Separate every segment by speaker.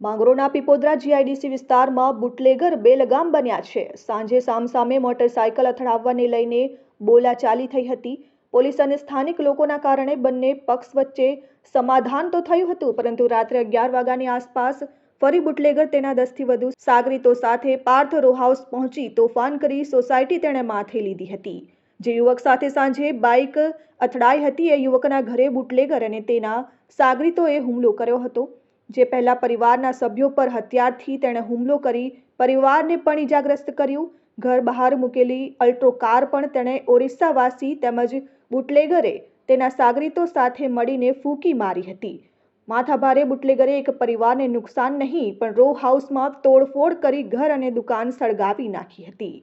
Speaker 1: માંગરોળના Pipodara GIDC વિસ્તારમાં bootlegger Belgaum બન્યા છે. સાંજે સામસામે મોટરસાયકલ અથડાવવાને લઈને બોલાચાલી થઈ હતી. પોલીસ અને સ્થાનિક લોકોના કારણે બંને પક્ષ વચ્ચે સમાધાન તો થયું હતું, પરંતુ રાત્રે 11 વાગ્યાની આસપાસ ફરી બુટલેગર તેના 10થી વધુ સાગરીતો સાથે પાર્થ રો હાઉસ પહોંચી તોફાન કરી સોસાયટી તેણે માથે લીધી હતી. જે યુવક સાથે સાંજે બાઇક અથડાઈ હતી એ યુવકના ઘરે બુટલેગર અને તેના સાગરીતોએ હુમલો કર્યો હતો. જે પહેલા પરિવારના સભ્યો પર હથિયારથી તેણે હુમલો કરી પરિવારને પણ ઇજાગ્રસ્ત કર્યું. ઘર બહાર મૂકેલી અલ્ટ્રો કાર પણ તેણે ઓરિસ્સાવાસી તેમજ બુટલેગરે તેના સાગરીતો સાથે મળીને ફૂંકી મારી હતી. માથાભારે બુટલેગરે એક પરિવારને નુકસાન નહીં પણ રો હાઉસમાં તોડફોડ કરી ઘર અને દુકાન સળગાવી નાખી હતી.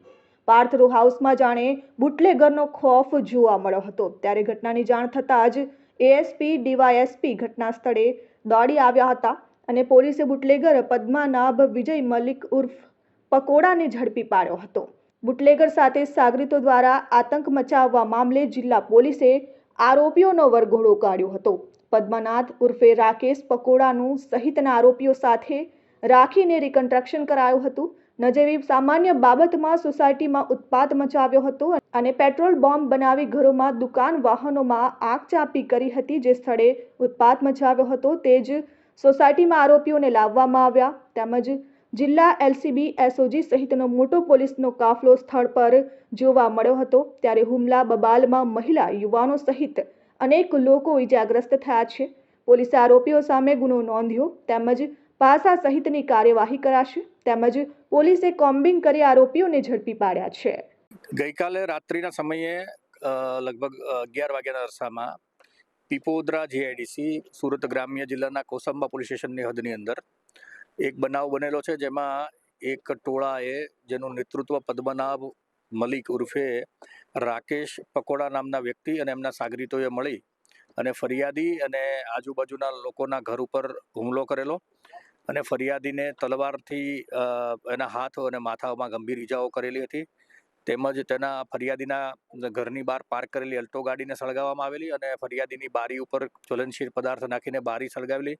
Speaker 1: પાર્થ રો હાઉસમાં જાણે બુટલેગરનો ખોફ જોવા મળ્યો હતો. ત્યારે ઘટનાની જાણ થતાં જ એએસપી ડીવાયએસપી ઘટના સ્થળે દોડી આવ્યા હતા અને પોલીસે બુટલેગર પદ્માનાભ વિજય મલિક ઉર્ફ પકોડાને ઝડપી પાડ્યો હતો. બુટલેગર સાથે સાગરીતો દ્વારા આતંક મચાવવા મામલે જિલ્લા પોલીસે આરોપીઓનો વરઘોડો કાઢ્યો હતો. પદ્મનાથ ઉર્ફે રાકેશ પકોડાનું સહિતના આરોપીઓ સાથે રાખીને રિકન્સ્ટ્રક્શન કરાયું હતું. ન જેવી સામાન્ય બાબતમાં સોસાયટીમાં ઉત્પાત મચાવ્યો હતો અને પેટ્રોલ બોમ્બ બનાવી ઘરોમાં દુકાન વાહનોમાં આગ ચાંપી કરી હતી. જે સ્થળે ઉત્પાત મચાવ્યો હતો તે જ સોસાયટીમાં આરોપીઓને લાવવામાં આવ્યા તેમજ જિલ્લા એલસીબી એસઓજી સહિતનો મોટો પોલીસનો કાફલો સ્થળ પર જોવા મળ્યો હતો. ત્યારે હુમલા બબાલમાં મહિલા યુવાનો સહિત અનેક લોકો ઇજાગ્રસ્ત થયા છે. પોલીસે આરોપીઓ સામે ગુનો નોંધ્યો તેમજ પાસા સહિતની કાર્યવાહી કરાશે તેમજ પોલીસે કોમ્બિંગ કરી આરોપીઓને ઝડપી પાડ્યા છે.
Speaker 2: ગઈકાલે રાત્રિના સમયે લગભગ 11 વાગ્યાના અરસામાં પીપોદરા જીઆઈડીસી સુરત ગ્રામ્ય જિલ્લાના કોસંબા પોલીસ સ્ટેશનની હદની અંદર એક બનાવ બનેલો છે, જેમાં એક ટોળાએ જેનું નેતૃત્વ પદ્મનાભ મલિક ઉર્ફે રાકેશ પકોડા નામના વ્યક્તિ અને એમના સાગરીતોએ મળી અને ફરિયાદી અને આજુબાજુના લોકોના ઘર ઉપર હુમલો કરેલો અને ફરિયાદીને તલવારથી એના હાથ અને માથામાં ગંભીર ઈજાઓ કરેલી હતી. તેમજ તેના ફરિયાદીના ઘરની બહાર પાર્ક કરેલી અલ્ટો ગાડીને સળગાવવામાં આવેલી અને ફરિયાદીની બારી ઉપર જ્વલનશીલ પદાર્થ નાખીને બારી સળગાવેલી.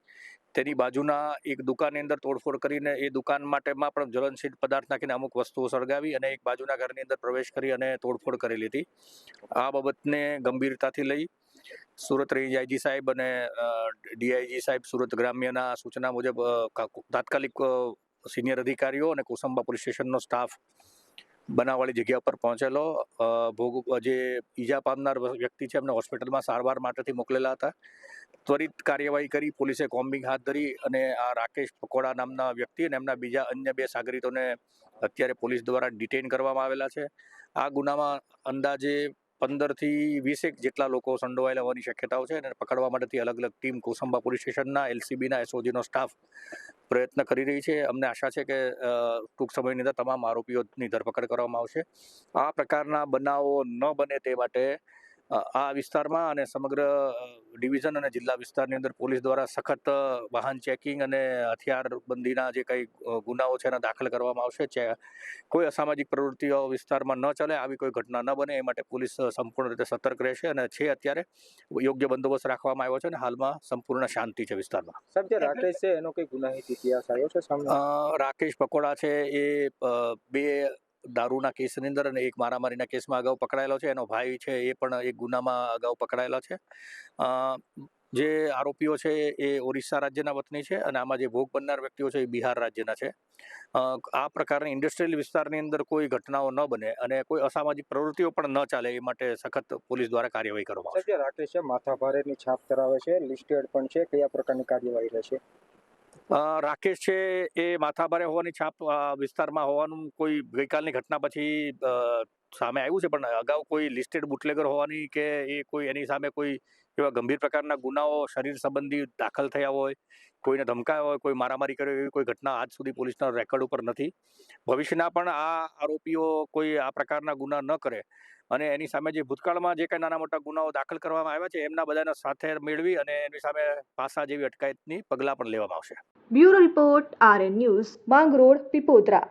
Speaker 2: તેની બાજુના એક દુકાનની અંદર તોડફોડ કરીને એ દુકાન માટેમાં પણ જ્વલનશીલ પદાર્થ નાખીને અમુક વસ્તુઓ સળગાવી અને એક બાજુના ઘરની અંદર પ્રવેશ કરી અને તોડફોડ કરેલી હતી. આ બાબતને ગંભીરતાથી લઈ સુરત રેન્જ આઈજી સાહેબ અને ડીઆઈજી સાહેબ સુરત ગ્રામ્યના સૂચના મુજબ તાત્કાલિક સિનિયર અધિકારીઓ અને કોસંબા પોલીસ સ્ટેશનનો સ્ટાફ બનાવવાળી જગ્યા પર પહોંચેલો. જે ઈજા પામનાર વ્યક્તિ છે એમને હોસ્પિટલમાં સારવાર માટેથી મોકલેલા હતા. ત્વરિત કાર્યવાહી કરી પોલીસે કોમ્બિંગ હાથ ધરી અને આ રાકેશ પકોડા નામના વ્યક્તિ અને એમના બીજા અન્ય 2 સાગરીતોને અત્યારે પોલીસ દ્વારા ડિટેઇન કરવામાં આવેલા છે. આ ગુનામાં અંદાજે 15થી 20 જેટલા લોકો સંડોવાયેલા હોવાની શક્યતાઓ છે અને પકડવા માટેથી અલગ અલગ ટીમ કોસંબા પોલીસ સ્ટેશનના એલસીબીના એસઓજીનો સ્ટાફ પ્રયત્ન કરી રહી છે. અમને આશા છે કે ટૂંક સમયની અંદર તમામ આરોપીઓની ધરપકડ કરવામાં આવશે. આ પ્રકારના બનાવો ન બને તે માટે આ વિસ્તારમાં અને સમગ્ર ડિવિઝન અને જિલ્લા વિસ્તારની અંદર પોલીસ દ્વારા સખત વાહન ચેકિંગ અને હથિયારબંધીના જે કંઈ ગુનાઓ છે એના દાખલ કરવામાં આવશે. કોઈ અસામાજિક પ્રવૃત્તિઓ વિસ્તારમાં ન ચાલે, આવી કોઈ ઘટના ન બને એ માટે પોલીસ સંપૂર્ણ રીતે સતર્ક રહેશે અને અત્યારે યોગ્ય બંદોબસ્ત રાખવામાં આવ્યો છે અને હાલમાં સંપૂર્ણ શાંતિ છે વિસ્તારમાં.
Speaker 3: સાહેબ, જે રાકેશ છે એનો કઈ ગુનાહિત ઇતિહાસ આવ્યો છે સામે?
Speaker 2: રાકેશ પકોડા છે એ 2 દારૂના કેસની અંદર અને એક મારામારીના કેસમાં અગાઉ પકડાયેલો છે. એનો ભાઈ છે એ પણ એક ગુનામાં અગાઉ પકડાયેલો છે. જે આરોપીઓ છે એ ઓરિસ્સા રાજ્યના વતની છે અને આમાં જે ભોગ બનનાર વ્યક્તિઓ છે એ બિહાર રાજ્યના છે. આ પ્રકારની ઇન્ડસ્ટ્રીયલ વિસ્તારની અંદર કોઈ ઘટનાઓ ન બને અને કોઈ અસામાજિક પ્રવૃત્તિઓ પણ ન ચાલે એ માટે સખત પોલીસ દ્વારા કાર્યવાહી કરવામાં આવશે.
Speaker 3: રાકેશ છે માથાભારેની છાપ ધરાવે છે, લિસ્ટેડ પણ છે, કયા પ્રકારની કાર્યવાહી રહેશે?
Speaker 2: રાકેશ છે એ માથાભારે હોવાની છાપ વિસ્તારમાં હોવાનું કોઈ ગઈકાલની ઘટના પછી સામે આવ્યું છે, પણ અગાઉ કોઈ લિસ્ટેડ બુટલેગર હોવાની કે એ કોઈ એની સામે કોઈ એવા ગંભીર પ્રકારના ગુનાઓ શરીર સંબંધી દાખલ થયા હોય, કોઈને ધમકાયા હોય, કોઈ મારામારી કર્યો એવી કોઈ ઘટના આજ સુધી પોલીસના રેકોર્ડ ઉપર નથી. ભવિષ્યના પણ આ આરોપીઓ કોઈ આ પ્રકારના ગુના ન કરે અને એની સામે જે ભૂતકાળમાં જે કંઈ નાના મોટા ગુનાઓ દાખલ કરવામાં આવ્યા છે એમના બધાના સાથે મેળવી અને એની સામે પાસા જેવી અટકાયતની પગલાં પણ લેવામાં આવશે.
Speaker 1: Bureau report, RN news, Mangrol, Pipodara.